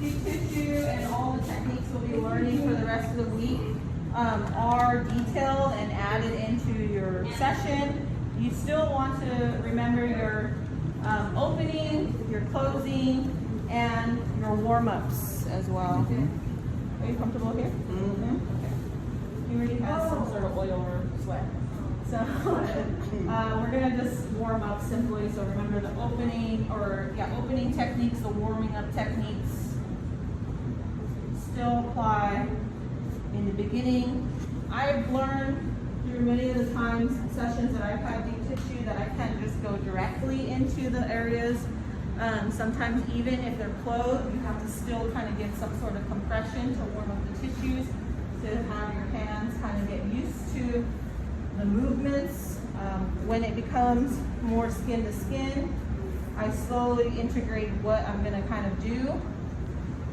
deep tissue and all the techniques we'll be learning for the rest of the week are detailed and added into your session. You still want to remember your opening, your closing, and your warm-ups as well. Are you comfortable here? Okay. He already has some sort of oil or sweat. So we're gonna just warm up simply. So remember the opening, opening techniques, the warming up techniques still apply in the beginning. I've learned through many of the times sessions that I've had deep tissue that I can't just go directly into the areas. Sometimes even if they're closed, you have to still kind of get some sort of compression to warm up the tissues, to have your hands kind of get used to the movements. When it becomes more skin to skin, I slowly integrate what I'm going to kind of do.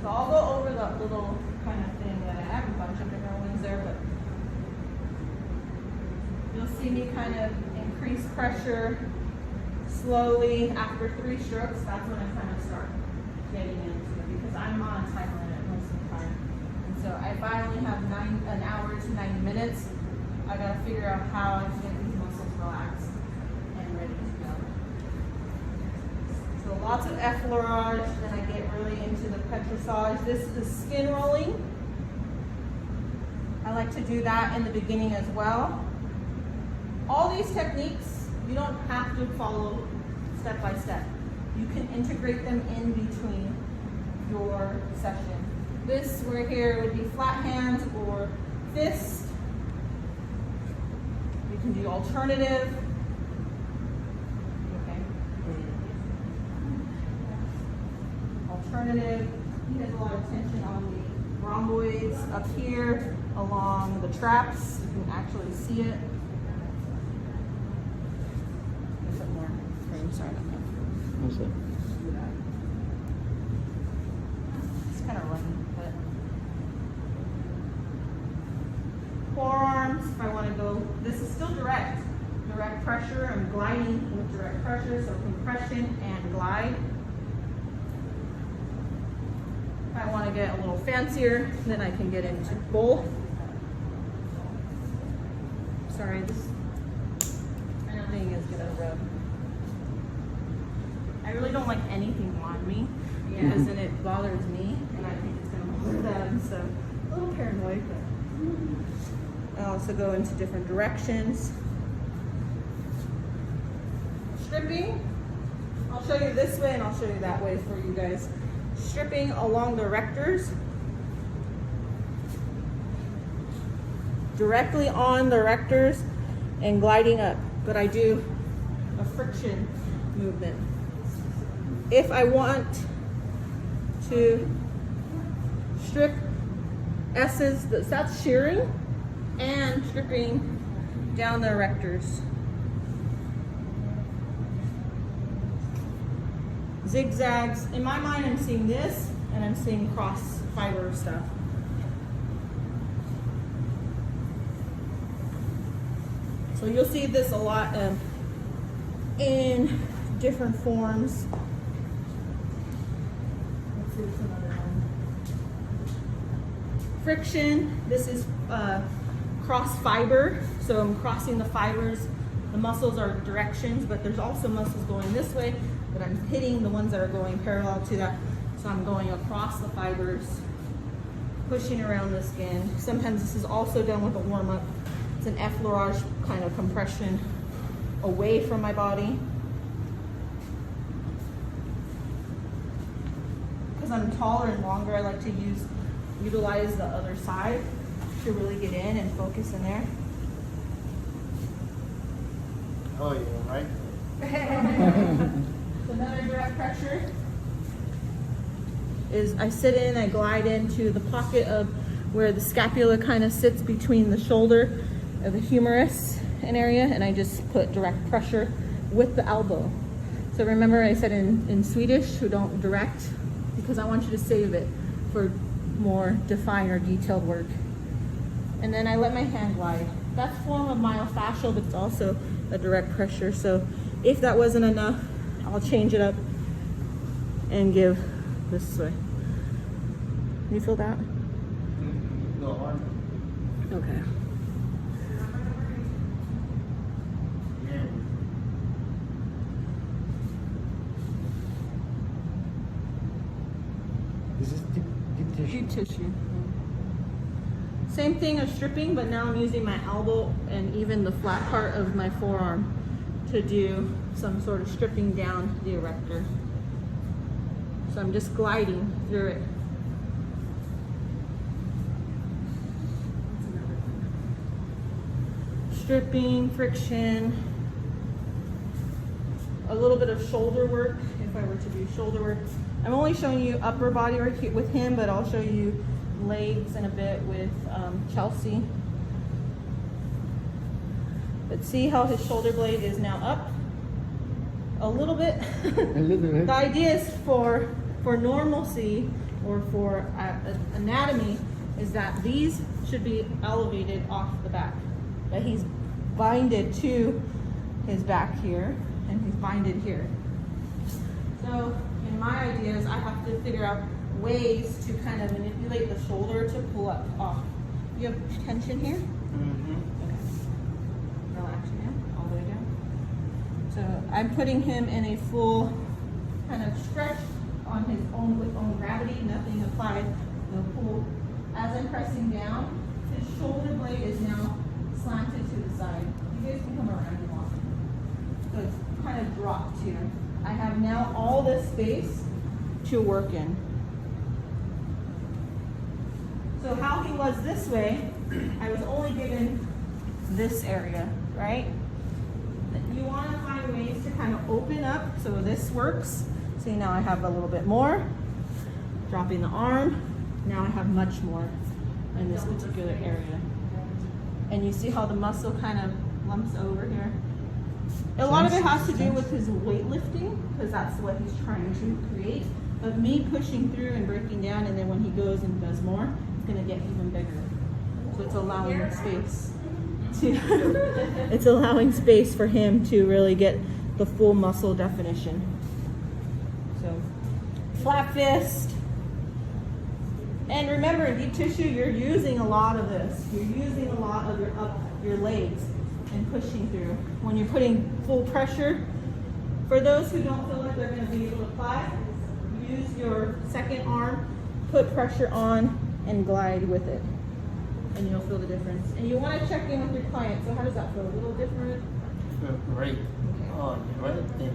So I'll go over that little kind of thing that I have a bunch of different ones there, but you'll see me kind of increase pressure slowly. After 3 strokes, that's when I kind of start getting into it, because I'm on a time limit most of the time. And so if I only have an hour to 90 minutes, I gotta figure out how I can get these muscles relaxed and ready to go. So lots of effleurage, then I get really into the petrissage. This is skin rolling. I like to do that in the beginning as well. All these techniques, you don't have to follow step by step. You can integrate them in between your session. This right here would be flat hands or fist. You can do alternative. Okay. Alternative. He has a lot of tension on the rhomboids up here along the traps. You can actually see it. Sorry about that. What's that? It's kind of running, but forearms, if I want to go, this is still direct pressure. I'm gliding with direct pressure, so compression and glide. If I want to get a little fancier, then I can get into both. Sorry, this thing is gonna rub. I really don't like anything on me, because then it bothers me, and I think it's going to bother them, so a little paranoid. But I also go into different directions. Stripping, I'll show you this way and I'll show you that way for you guys. Stripping along the rectors, directly on the rectors and gliding up, but I do a friction movement. If I want to strip S's, that's shearing and stripping down the erectors. Zigzags, in my mind I'm seeing this and I'm seeing cross fiber stuff. So you'll see this a lot in different forms. Friction, this is cross fiber, so I'm crossing the fibers. The muscles are directions, but there's also muscles going this way, but I'm hitting the ones that are going parallel to that. So I'm going across the fibers, pushing around the skin. Sometimes this is also done with a warm-up. It's an effleurage kind of compression away from my body. Because I'm taller and longer, I like to utilize the other side to really get in and focus in there. Oh, yeah, right? So another direct pressure is I sit in, I glide into the pocket of where the scapula kind of sits between the shoulder of the humerus and area, and I just put direct pressure with the elbow. So remember I said in Swedish, who don't direct, because I want you to save it for more defined or detailed work. And then I let my hand glide. That's a form of myofascial, but it's also a direct pressure. So if that wasn't enough, I'll change it up and give this way. You feel that? No harm. Okay. Yeah. This is deep tissue. Deep tissue. Same thing as stripping, but now I'm using my elbow and even the flat part of my forearm to do some sort of stripping down the erector. So I'm just gliding through it. Stripping, friction, a little bit of shoulder work if I were to do shoulder work. I'm only showing you upper body work with him, but I'll show you legs in a bit with Chelsea. But see how his shoulder blade is now up a little bit? A little bit. The idea is for normalcy or for anatomy is that these should be elevated off the back. But he's binded to his back here and he's binded here. So in my idea is I have to figure out ways to kind of manipulate the shoulder to pull up off. You have tension here? Mm-hmm. Okay. Relaxing down, all the way down. So I'm putting him in a full kind of stretch on his own with own gravity, nothing applied, no pull. As I'm pressing down, his shoulder blade is now slanted to the side. You guys can come around if you want. So it's kind of dropped here. I have now all this space to work in. So how he was this way, I was only given this area, right? You want to find ways to kind of open up so this works. See, now I have a little bit more. Dropping the arm. Now I have much more in this particular area. And you see how the muscle kind of lumps over here? A lot of it has to do with his weightlifting, because that's what he's trying to create. But me pushing through and breaking down, and then when he goes and does more, it's going to get even bigger. So it's allowing space to it's allowing space for him to really get the full muscle definition. So flat fist. And remember, in deep tissue, you're using a lot of this. You're using a lot of your legs and pushing through. When you're putting full pressure, for those who don't feel like they're going to be able to apply, use your second arm, put pressure on, and glide with it. And you'll feel the difference. And you want to check in with your client. So how does that feel? A little different? Great. Okay. Oh, you're right there.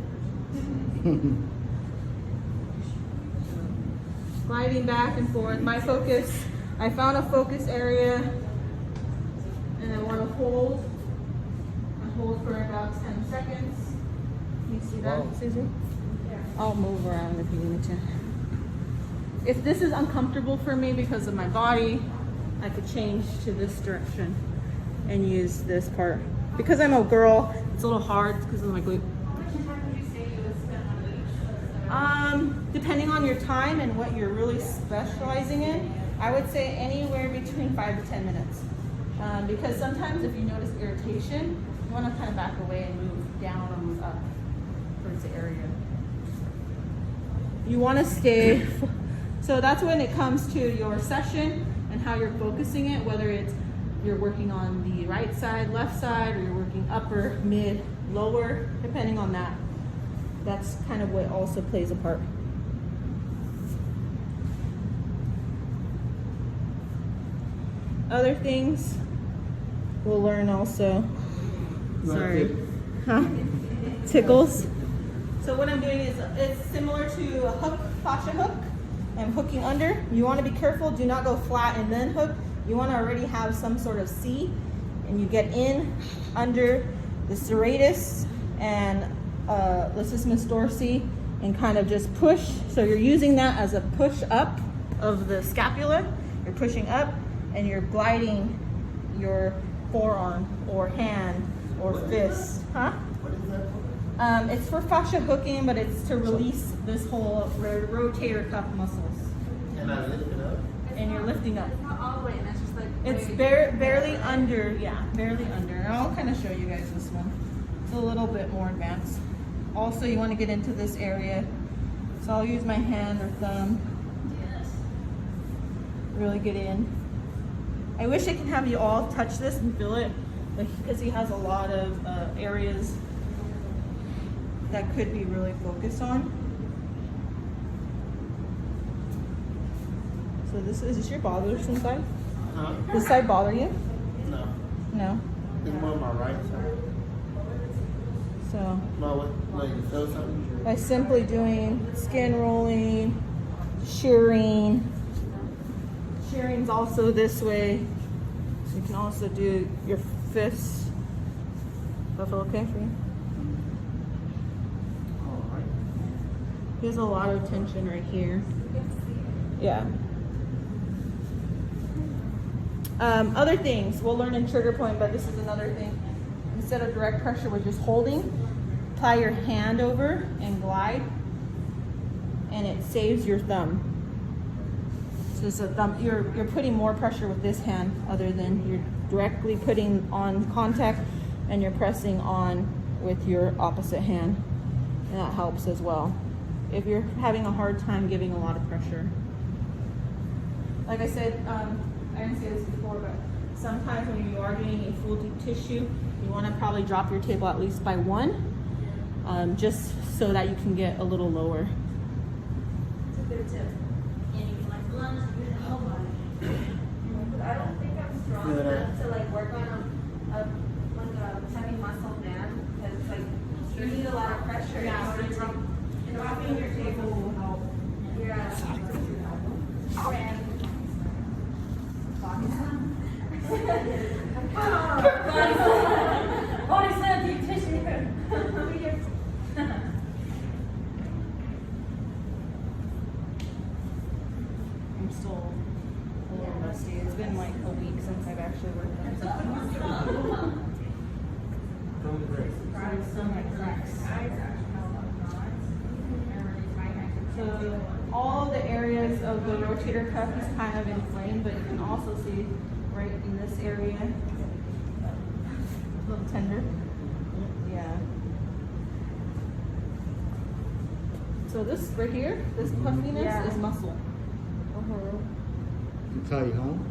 Gliding back and forth. My focus, I found a focus area, and I want to hold. I hold for about 10 seconds. Can you see that, Wow. Susie? I'll move around if you need to. If this is uncomfortable for me because of my body, I could change to this direction and use this part. Because I'm a girl, it's a little hard because of my glute. How much time would you say you would spend on each? Depending on your time and what you're really specializing in, I would say anywhere between 5 to 10 minutes. Because sometimes if you notice irritation, you want to kind of back away and move down or move up towards the area. You want to stay, so that's when it comes to your session and how you're focusing it, whether it's you're working on the right side, left side, or you're working upper, mid, lower, depending on that. That's kind of what also plays a part. Other things we'll learn also. Sorry. Huh? Tickles. So what I'm doing is it's similar to a hook, fascia hook. I'm hooking under. You want to be careful. Do not go flat and then hook. You want to already have some sort of C, and you get in under the serratus and latissimus dorsi and kind of just push. So you're using that as a push up of the scapula. You're pushing up and you're gliding your forearm or hand or fist. Huh? What is that for? It's for fascia hooking, but it's to release this whole rotator cuff muscles. And I lift it up. And you're lifting up. It's not all the way, and that's just like. It's way- barely under, yeah, barely under. And I'll kind of show you guys this one. It's a little bit more advanced. Also, you want to get into this area. So I'll use my hand or thumb. Yes. really get in. I wish I could have you all touch this and feel it, but because he has a lot of areas that could be really focused on. So this is your bothersome side? Huh? This side bother you? No. No? It's more on my right side. So No, what? Like, you feel something? by simply doing skin rolling, shearing. Shearing's also this way. You can also do your fists. That feel okay for you? Alright. He has a lot of tension right here. Yeah. Other things we'll learn in trigger point, but this is another thing. Instead of direct pressure, we're just holding. Tie your hand over and glide, and it saves your thumb. So it's a thumb. You're putting more pressure with this hand, other than you're directly putting on contact, and you're pressing on with your opposite hand, and that helps as well. If you're having a hard time giving a lot of pressure, like I said, I didn't say this before, but sometimes when you are doing a full deep tissue, you want to probably drop your table at least by 1, just so that you can get a little lower. It's a good tip. And you can like lunge through the whole body. I don't think I'm strong Yeah. enough to like work on a heavy muscle man, because it's like you need a lot of pressure. Yeah, in order to- in order Dropping your table will help. Yeah. Friend. Body slam, deep tissue. I'm still a little rusty. It's been like a week since I've actually worked on something. Some like cracks. So all the areas of the rotator cuff is kind of inflamed, but you can also see right in this area, a little tender. Yeah. So this right here, this puffiness is muscle. You call you home?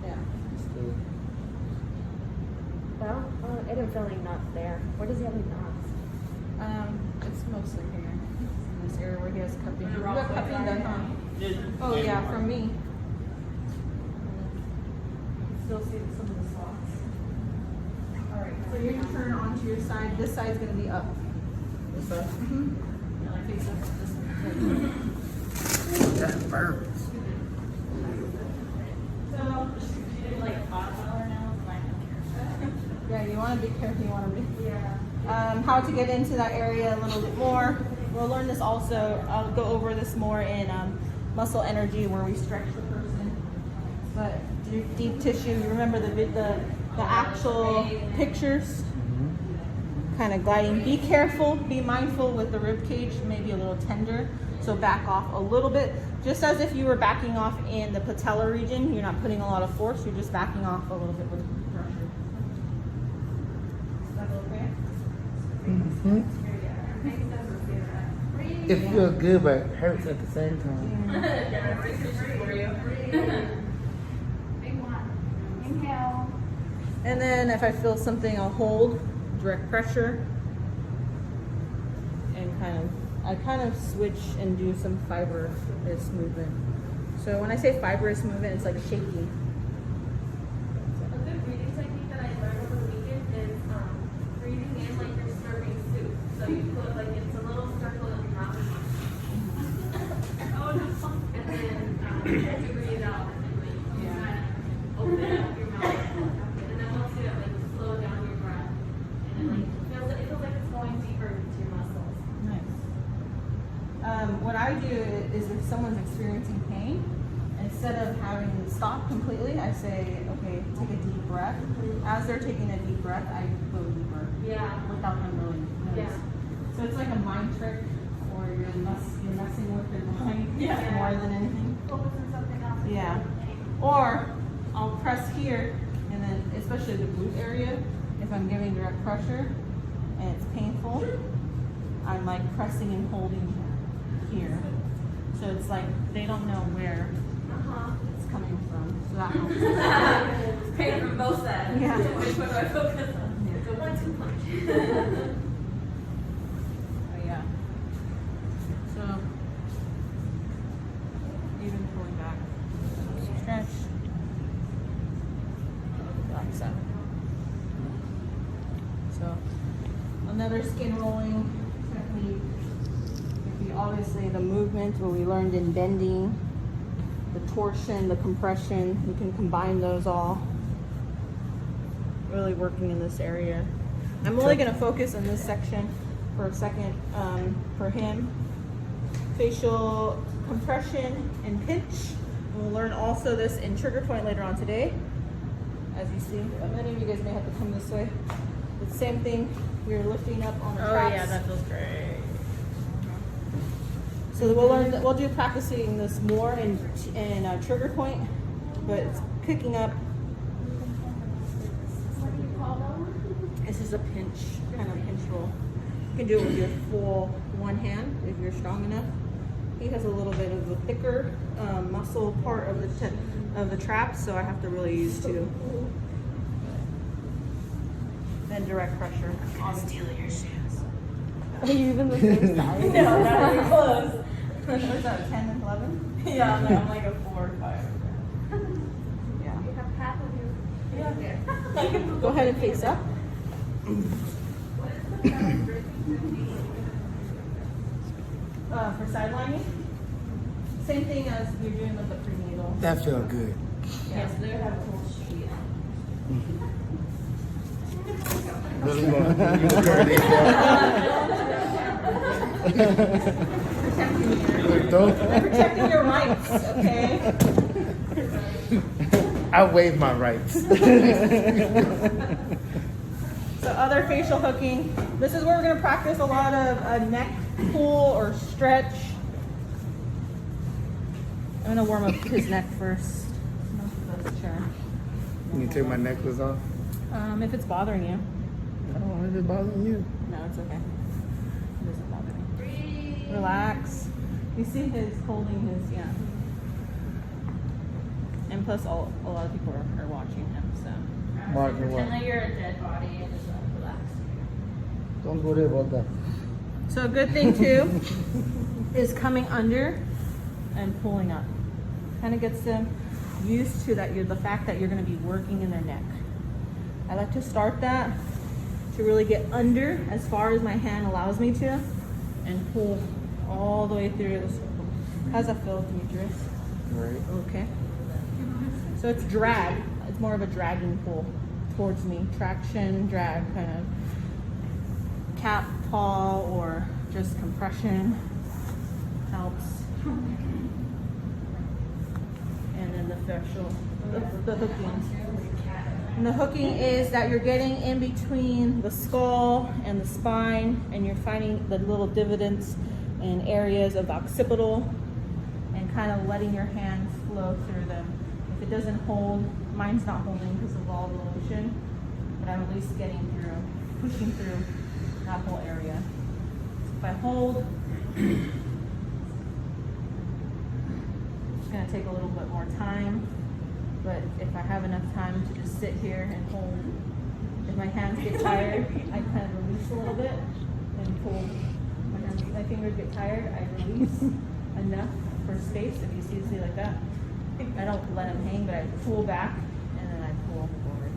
Yeah. Well, I didn't feel any knots there. Where does he have any knots? It's mostly here. In this area where he has cupping. You wrong have way cupping done, huh? Oh yeah, from me. Still see some of the slots. Alright, so you're gonna turn onto your side. This side's gonna be up. What's that? Face up this way. That burns. So, Like hot water now. yeah, you wanna be careful, you wanna be. Yeah. How to get into that area a little bit more. We'll learn this also. I'll go over this more in muscle energy, where we stretch the person. But deep tissue, you remember the actual pictures, kind of gliding. Be careful, be mindful with the rib cage, maybe a little tender. So back off a little bit, just as if you were backing off in the patella region. You're not putting a lot of force, you're just backing off a little bit with pressure. Is that okay? It feels good, but it hurts at the same time. Big one. Inhale. And then if I feel something, I'll hold direct pressure, and I kind of switch and do some fibrous movement. So when I say fibrous movement, it's like shaking. A good breathing technique that I learned over the weekend is breathing in like you're slurping soup. So you put like it's a little circle in your mouth. Oh no! And then you breathe out. And you kind of open up your mouth. And then once you like slow down your breath, and it feels like it's going deeper into your muscles. Nice. What I do is if someone's experiencing pain, instead of having them stop completely, I say, okay, take a deep breath. As they're taking a deep breath, I go deeper Yeah. without them really notice. Yeah. So it's like a mind trick, or you're messing with their mind more than anything. Focus on something else. Yeah. Or I'll press here, and then especially the glute area, if I'm giving direct pressure and it's painful, I'm like pressing and holding here. So it's like they don't know where it's coming from. So that helps. It's pain from both sides. Yeah. Which one do I focus on? Yeah. It's a 1-2 punch. Oh, yeah. So, even pulling back. Stretch. Like so. So, another skin rolling technique would be obviously the movement what we learned in bending, the torsion, the compression. We can combine those all. Really working in this area. I'm only going to focus on this section for a second for him. Facial compression and pinch. And we'll learn also this in trigger point later on today. As you see, many of you guys may have to come this way. It's the same thing. You're lifting up on the traps. yeah, that feels great. So we'll learn. We'll do practicing this more in trigger point, but it's picking up. What do you call them? This is a pinch, kind of pinch roll. You can do it with your full one hand if you're strong enough. He has a little bit of a thicker muscle part of the trap, so I have to really use two. Then direct pressure. Steal your shoes. Are you even the same size? No, not even close. What's that? 10 and 11? Yeah, I'm like a 4 or 5. Yeah. You have half of your. Yeah. Go ahead and face up. For sidelining, same thing as you're doing with the prenatal. That felt good. Yes, they have a full sheet. Really I'm protecting your rights, okay? I waive my rights. So other facial hooking. This is where we're going to practice a lot of a neck pull or stretch. I'm going to warm up his neck first. Sure. You can take my necklace off. If it's bothering you. Oh, is it bothering you? No, it's okay. It doesn't bother me. Relax. You see his holding his, yeah. And plus, a lot of people are watching him, so. Mark, Pretend like you're a dead body and just relax. Don't worry about that. So a good thing too is coming under and pulling up. Kind of gets them used to that. The fact that you're going to be working in their neck. I like to start that to really get under as far as my hand allows me to, and pull all the way through the circle. How's that feel, Demetrius? Right. Okay. So it's drag. It's more of a dragging pull towards me. Traction, drag, kind of cap, paw, or just compression helps. And then the facial, the hooking. And the hooking is that you're getting in between the skull and the spine, and you're finding the little dividends and areas of the occipital, and kind of letting your hands flow through them. If it doesn't hold, mine's not holding because of all the lotion, but I'm at least getting through, pushing through that whole area. So if I hold, it's going to take a little bit more time, but if I have enough time to just sit here and hold, if my hands get tired, I kind of release a little bit and pull. My fingers get tired, I release enough for space. If you see like that, I don't let them hang, but I pull back and then I pull forward.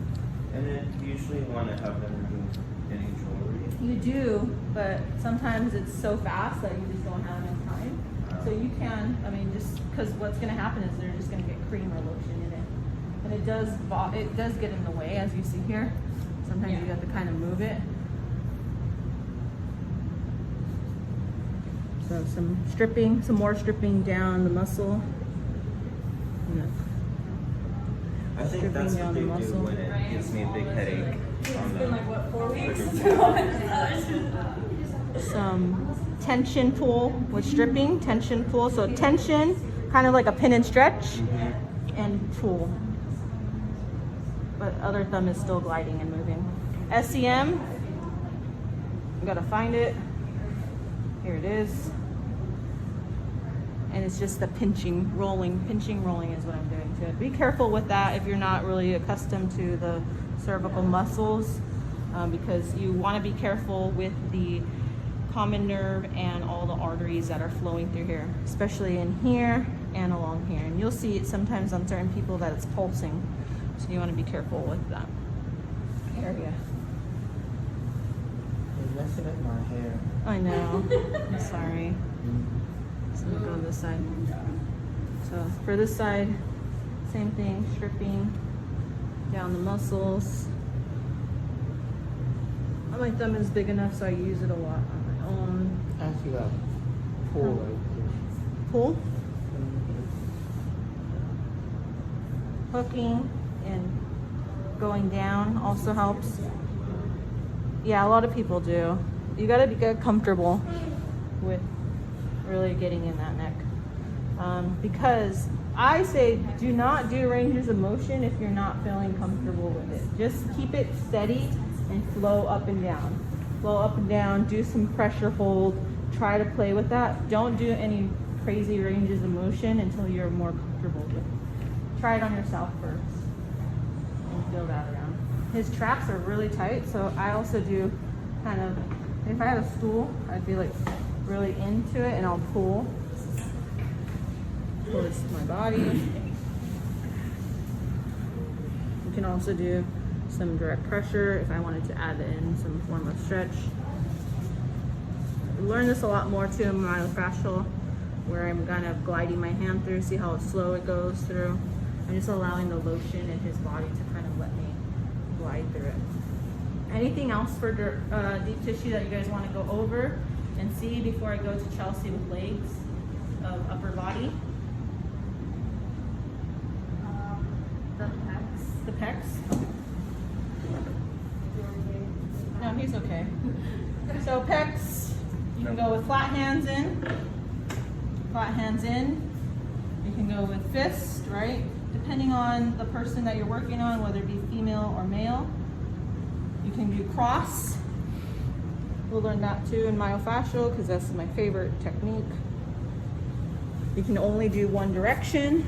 And then you usually want to have them remove any jewelry. You do, but sometimes it's so fast that you just don't have enough time. So you can, I mean, just because what's going to happen is they're just going to get cream or lotion in it, and it does get in the way, as you see here. Sometimes you have to kind of move it. So some more stripping down the muscle. I think Stripping that's down what they the do muscle. when it gives me a big headache. It's been like, what, 4 weeks? Some tension pull with stripping, tension pull. So tension, kind of like a pin and stretch, and pull. But other thumb is still gliding and moving. SCM, you gotta find it. Here it is. and it's just the pinching, rolling is what I'm doing to it. Be careful with that if you're not really accustomed to the cervical muscles, because you want to be careful with the common nerve and all the arteries that are flowing through here, especially in here and along here. And you'll see it sometimes on certain people that it's pulsing, so you want to be careful with that area. You're messing up my hair. I know. I'm sorry. So we'll go this side. So for this side, same thing, stripping down the muscles. My thumb is big enough, so I use it a lot on my own. Actually, got pull right Pull, there. hooking, and going down also helps. Yeah, a lot of people do. You gotta get comfortable with really getting in that neck. Because I say do not do ranges of motion if you're not feeling comfortable with it. Just keep it steady and flow up and down. Flow up and down, do some pressure hold, try to play with that. Don't do any crazy ranges of motion until you're more comfortable with it. Try it on yourself first and feel that around. His traps are really tight, so I also do kind of, if I had a stool, I'd be like really into it and I'll pull towards my body. You can also do some direct pressure if I wanted to add in some form of stretch. I learned this a lot more too in myofascial, where I'm kind of gliding my hand through, see how slow it goes through. I'm just allowing the lotion in his body to kind of let me glide through it. Anything else for deep tissue that you guys want to go over and see before I go to Chelsea with legs of upper body? The pecs. The pecs? No, he's okay. So pecs, you can go with flat hands in. Flat hands in. You can go with fist, right? Depending on the person that you're working on, whether it be female or male. You can do cross. We'll learn that too in myofascial because that's my favorite technique. You can only do one direction.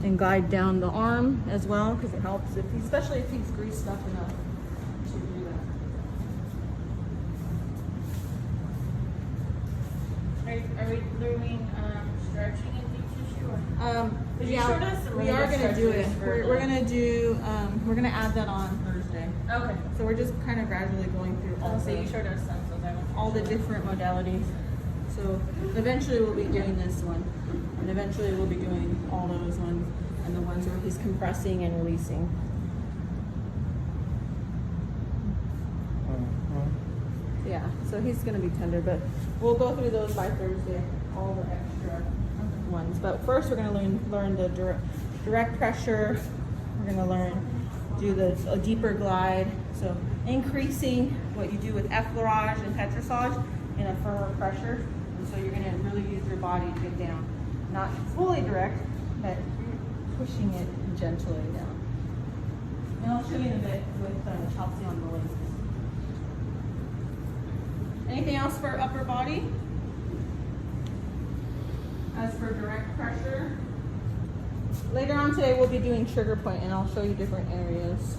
And glide down the arm as well because it helps, especially if he's greased up enough to do that. Are we doing Stretching and deep tissue or? Because you showed us some we really are good going to do it. stretches for We're the- going to do, we're going to add that on Thursday. Okay. So we're just kind of gradually going through all So you the, showed us some, so that was. all the different modalities. So eventually we'll be doing this one. And eventually we'll be doing all those ones and the ones where he's compressing and releasing. Yeah, so he's gonna be tender, but we'll go through those by Thursday, all the extra ones. But first we're gonna learn the direct pressure. We're gonna learn, do a deeper glide. So increasing what you do with effleurage and petrissage in a firmer pressure. And so you're gonna really use your body to get down. Not fully direct, but pushing it gently down. And I'll show you in a bit with Chelsea on the legs. Anything else for upper body? As for direct pressure, later on today we'll be doing trigger point and I'll show you different areas.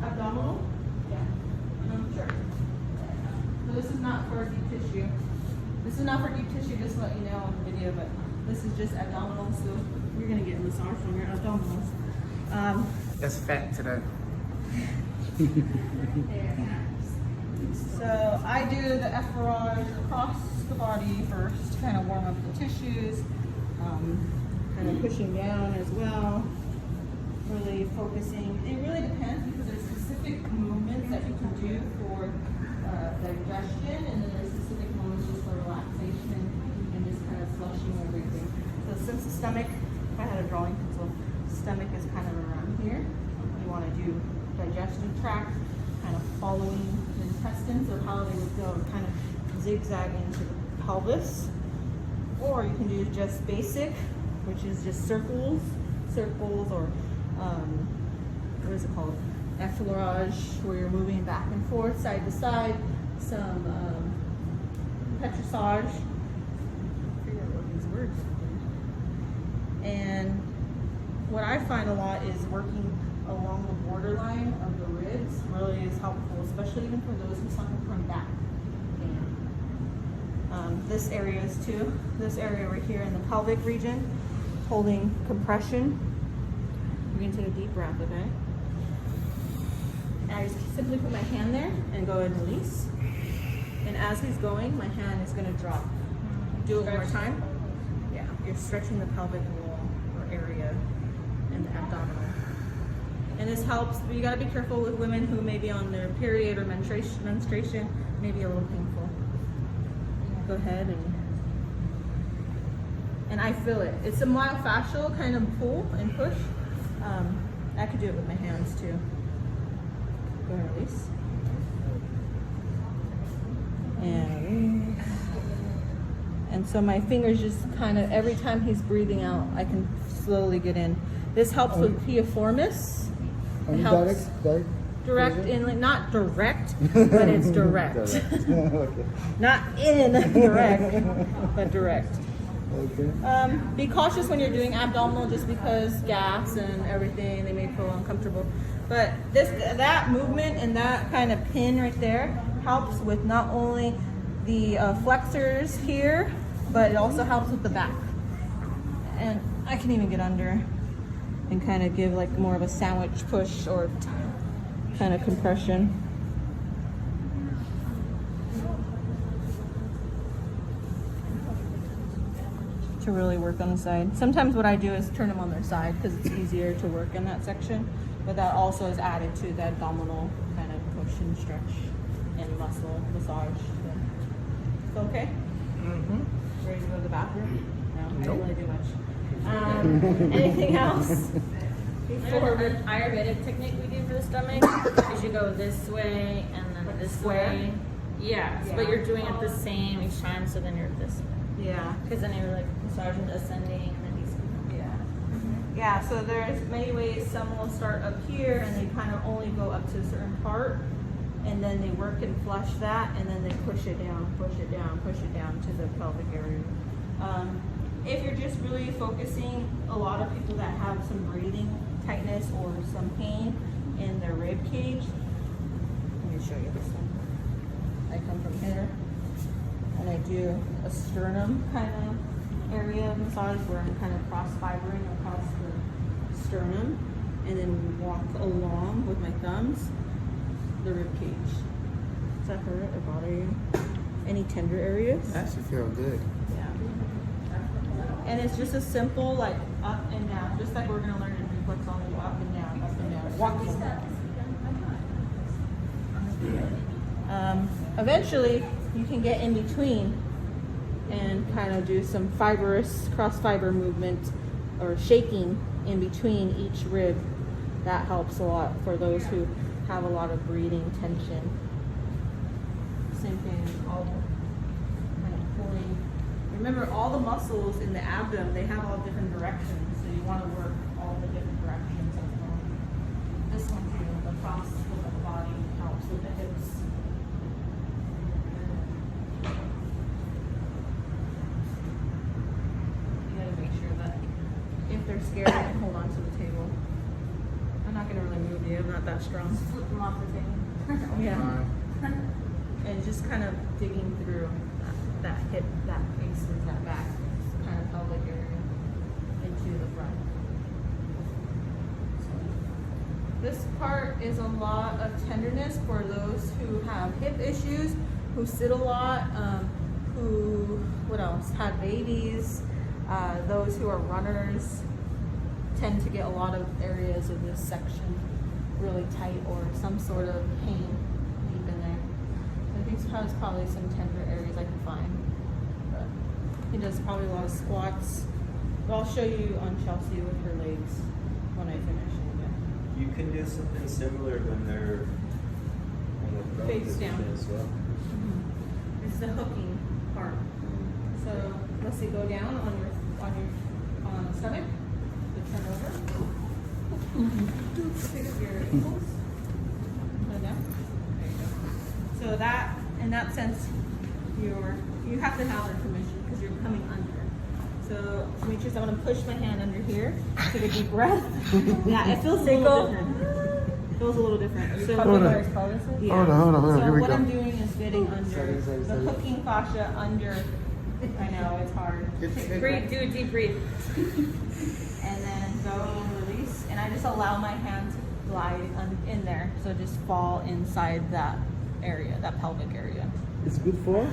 Abdominal? Yeah. Sure. So this is not for deep tissue. This is not for deep tissue, just to let you know on the video, but this is just abdominal, so you're gonna get a massage on your abdominals. That's fat today. So I do the effleurage across the body first to kind of warm up the tissues, kind of pushing down as well, really focusing. It really depends because there's specific movements that you can do for digestion, and then there's specific moments just for relaxation and just kind of flushing everything. So since the stomach, if I had a drawing pencil, stomach is kind of around here. You want to do digestion tract, kind of following the intestines of how they would go, kind of zigzag into the pelvis. Or you can do just basic, which is just circles or what is it called? Effleurage, where you're moving back and forth, side to side. Some petrissage. I figure out what these words are. And what I find a lot is working along the borderline of the ribs really is helpful, especially even for those who suffer from back pain. This area is too. This area right here in the pelvic region, holding compression. You can take a deep breath, okay? And I just simply put my hand there and go ahead and release. And as he's going, my hand is going to drop. Do it one more time. Yeah, you're stretching the pelvic wall or area and the abdominal. And this helps, but you got to be careful with women who may be on their period or menstruation, may be a little painful. Go ahead and I feel it. It's a myofascial kind of pull and push. I could do it with my hands too. Go ahead and release. And so my fingers just kind of, every time he's breathing out, I can slowly get in. This helps with piriformis. It helps direct inlet, not direct, but it's direct. Okay. Not indirect, but direct. Okay. Be cautious when you're doing abdominal, just because gas and everything, they may feel uncomfortable. But that movement and that kind of pin right there helps with not only the flexors here, but it also helps with the back. And I can even get under and kind of give like more of a sandwich push or kind of compression. To really work on the side. Sometimes what I do is turn them on their side because it's easier to work in that section, but that also is added to the abdominal kind of push and stretch and muscle massage. So, okay? Mm-hmm. Ready to go to the bathroom? No, I didn't really do much. Anything else? Before an Ayurvedic technique we do for the stomach is you go this way and then this way. Yeah, but you're doing it the same each time, so then you're this way. Yeah. Because then you're like massaging ascending and then descending. Yeah. Yeah, so there's many ways. Some will start up here and they kind of only go up to a certain part, and then they work and flush that, and then they push it down to the pelvic area. If you're just really focusing, a lot of people that have some breathing tightness or some pain in their rib cage, let me show you this one. I come from here and I do a sternum kind of area of massage where I'm kind of cross-fibering across the sternum and then walk along with my thumbs the rib cage. Does that hurt or bother you? Any tender areas? That should feel good. Yeah. And it's just a simple like up and down, just like we're gonna learn in reflex on the up and down, walking. Eventually, you can get in between and kind of do some fibrous cross fiber movement or shaking in between each rib. That helps a lot for those who have a lot of breathing tension. Same thing, all kind of pulling. Remember, all the muscles in the abdomen, they have all different directions, so you want to work all the different directions as well. This one too, across the body, helps with the hips. You gotta make sure that if they're scared, they can hold on to the table. I'm not gonna really move you, I'm not that strong. Flip them off the table. Yeah. And just kind of digging through that hip, that faces, that back, kind of pelvic area into the front. So this part is a lot of tenderness for those who have hip issues, who sit a lot, who, what else, have babies, those who are runners tend to get a lot of areas of this section really tight or some sort of pain deep in there. I think there's probably some tender areas I can find. But he does probably a lot of squats. But I'll show you on Chelsea with her legs when I finish. You can do something similar when they're on the front Face down. as well. It's the hooking part. So let's see, go down on your stomach. So turn over. Pick up your ankles. Put it down. There you go. So that, in that sense, you have to have their permission because you're coming under. So, Demetrius, I'm gonna push my hand under here. Take a deep breath. Yeah, it feels a little different. It feels a little different. So, Hold on. yeah. Hold on, So here we what go. I'm doing is getting under Sorry. the hooking fascia under. I know it's hard. Take a Breathe, do a deep breathe. and then go release, and I just allow my hand to glide in there, so just fall inside that area, that pelvic area. It's good for?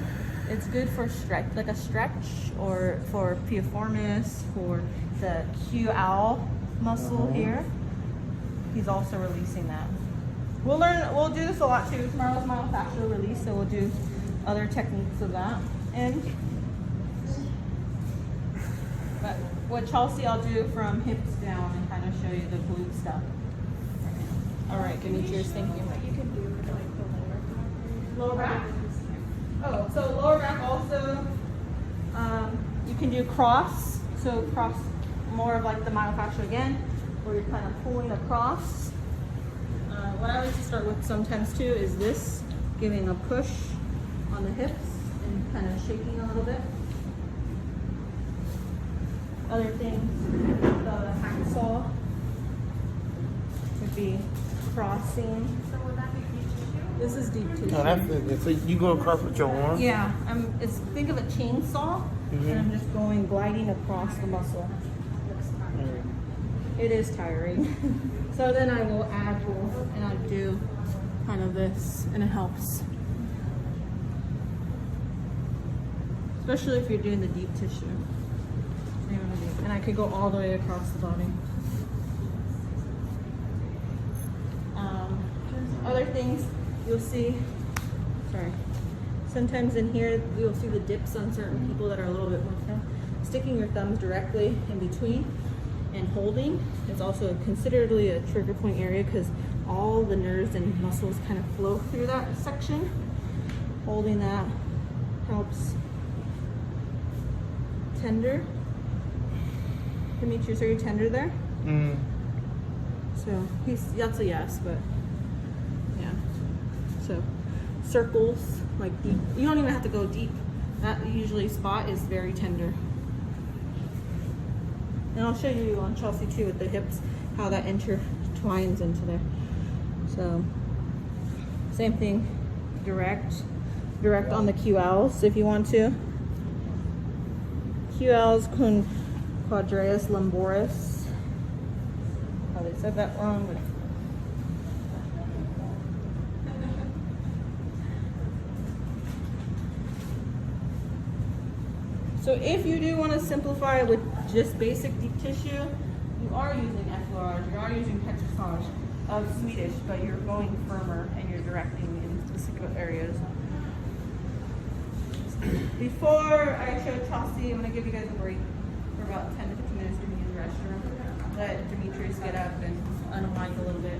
It's good for stretch, like a stretch, or for piriformis, for the Q-owl muscle here. He's also releasing that. We'll do this a lot too. Tomorrow's myofascial release, so we'll do other techniques of that. And but what Chelsea, I'll do from hips down and kind of show you the glute stuff. All right, Demetrius, thank you. Lower back. Oh, so lower back also, you can do cross. So cross, more of like the myofascia again, where you're kind of pulling across. What I like to start with sometimes too is this, giving a push on the hips and kind of shaking a little bit. Other things, the hacksaw would be crossing. So would that be deep tissue? This is deep tissue. No, that's it. So you go across with your arm? Yeah, think of a chainsaw, and I'm just gliding across the muscle. It is tiring. So then I will add, and I do kind of this, and it helps. Especially if you're doing the deep tissue. And I could go all the way across the body. Other things you'll see, sometimes in here you'll see the dips on certain people that are a little bit more down. Sticking your thumbs directly in between and holding is also considerably a trigger point area because all the nerves and muscles kind of flow through that section. Holding that helps. Tender. Demetrius, are you tender there? Mm. So that's a yes, but yeah. So circles, like deep. You don't even have to go deep. That usually spot is very tender. And I'll show you on Chelsea too with the hips, how that intertwines into there. So same thing, direct on the QLs if you want to. QLs, quadratus lumboris. Probably said that wrong, but so if you do want to simplify with just basic deep tissue, you are using effleurage, you are using petrissage of Swedish, but you're going firmer and you're directing in specific areas. Before I show Chelsea, I'm going to give you guys a break for about 10 to 15 minutes to use the restroom. Let Demetrius get up and unwind a little bit.